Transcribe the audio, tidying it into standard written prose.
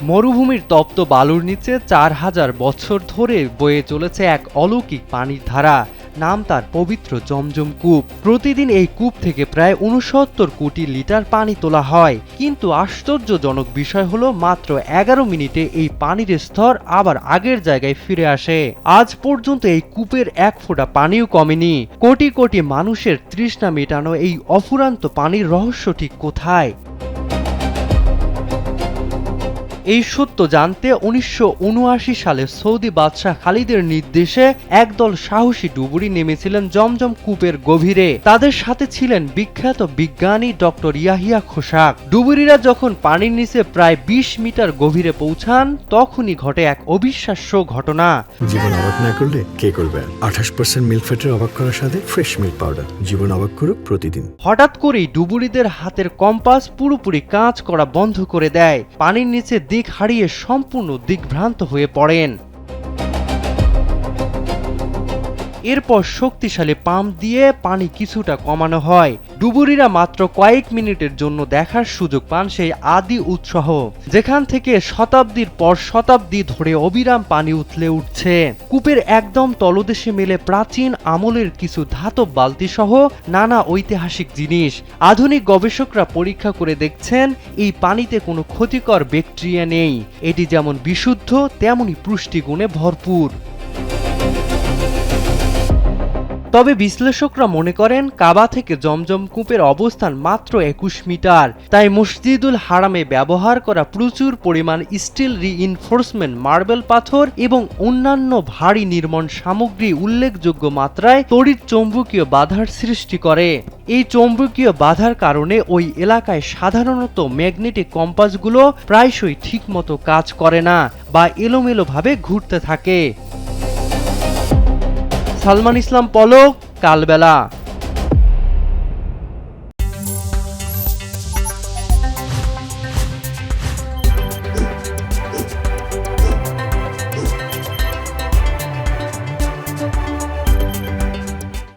মরুভূমির তপ্ত বালুর নিচে ৪,০০০ বছর ধরে বয়ে চলেছে এক অলৌকিক পানির ধারা। নাম তার পবিত্র জমজম কূপ। প্রতিদিন এই কূপ থেকে প্রায় ৬৯ কোটি লিটার পানি তোলা হয়, কিন্তু আশ্চর্যজনক বিষয় হলো মাত্র ১১ মিনিটে এই পানির স্তর আবার আগের জায়গায় ফিরে আসে। আজ পর্যন্ত এই কূপের এক ফোঁটা পানিও কমেনি। কোটি কোটি মানুষের তৃষ্ণা মেটানো এই অফুরান্ত পানির রহস্য ঠিক কোথায়? এই সত্য জানতে ১৯৭৯ সালে সৌদি বাদশাহ খালিদের নির্দেশে একদল সাহসী ডুবুরি নেমেছিলেন জমজম কূপের গভীরে। তাদের সাথে ছিলেন বিখ্যাত বিজ্ঞানী ডক্টর ইয়াহিয়া খোসাক। ডুবুরিরা যখন পানির নিচে প্রায় ২০ মিটার গভীরে পৌঁছান, তখনই ঘটে এক অবিশ্বাস্য ঘটনা। জীবন অবাক না করলে কে করবে? ২৮% মিল্ক ফ্যাটের অবাক করার সাথে ফ্রেশ মিল্ক পাউডার। জীবন অবাক করুক প্রতিদিন। হঠাৎ করেই ডুবুরিদের হাতের কম্পাস পুরোপুরি কাজ করা বন্ধ করে দেয়। পানির নিচে দিক হারিয়ে সম্পূর্ণ দিকভ্রান্ত হয়ে পড়েন। এরপর শক্তিশালী পাম্প দিয়ে পানি কিছুটা কমানো হয়। ডুবুরিরা মাত্র কয়েক মিনিটের জন্য দেখার সুযোগ পান সেই আদি উৎস, যেখান থেকে শতাব্দীর পর শতাব্দী ধরে অবিরাম পানি উথলে উঠছে। কূপের একদম তলদেশে মেলে প্রাচীন আমলের কিছু ধাতব বালতি সহ নানা ঐতিহাসিক জিনিস। আধুনিক গবেষকরা পরীক্ষা করে দেখছেন এই পানিতে কোনো ক্ষতিকর ব্যাকটেরিয়া নেই। এটি যেমন বিশুদ্ধ, তেমনি পুষ্টিগুণে ভরপুর। তবে বিশ্লেষকরা মনে করেন কাবা থেকে জমজম কূপের অবস্থান মাত্র ২১ মিটার। তাই মসজিদুল হারামে ব্যবহার করা প্রচুর পরিমাণ স্টিল রিইনফোর্সমেন্ট, মার্বেল পাথর এবং অন্যান্য ভারী নির্মাণ সামগ্রী উল্লেখযোগ্য মাত্রায় তড়িৎ চৌম্বকীয় বাধার সৃষ্টি করে। এই চৌম্বকীয় বাধার কারণে ওই এলাকায় সাধারণত ম্যাগনেটিক কম্পাসগুলো প্রায়শই ঠিকমতো কাজ করে না বা এলোমেলোভাবে ঘুরতে থাকে। সালমান ইসলাম পলক, কালবেলা।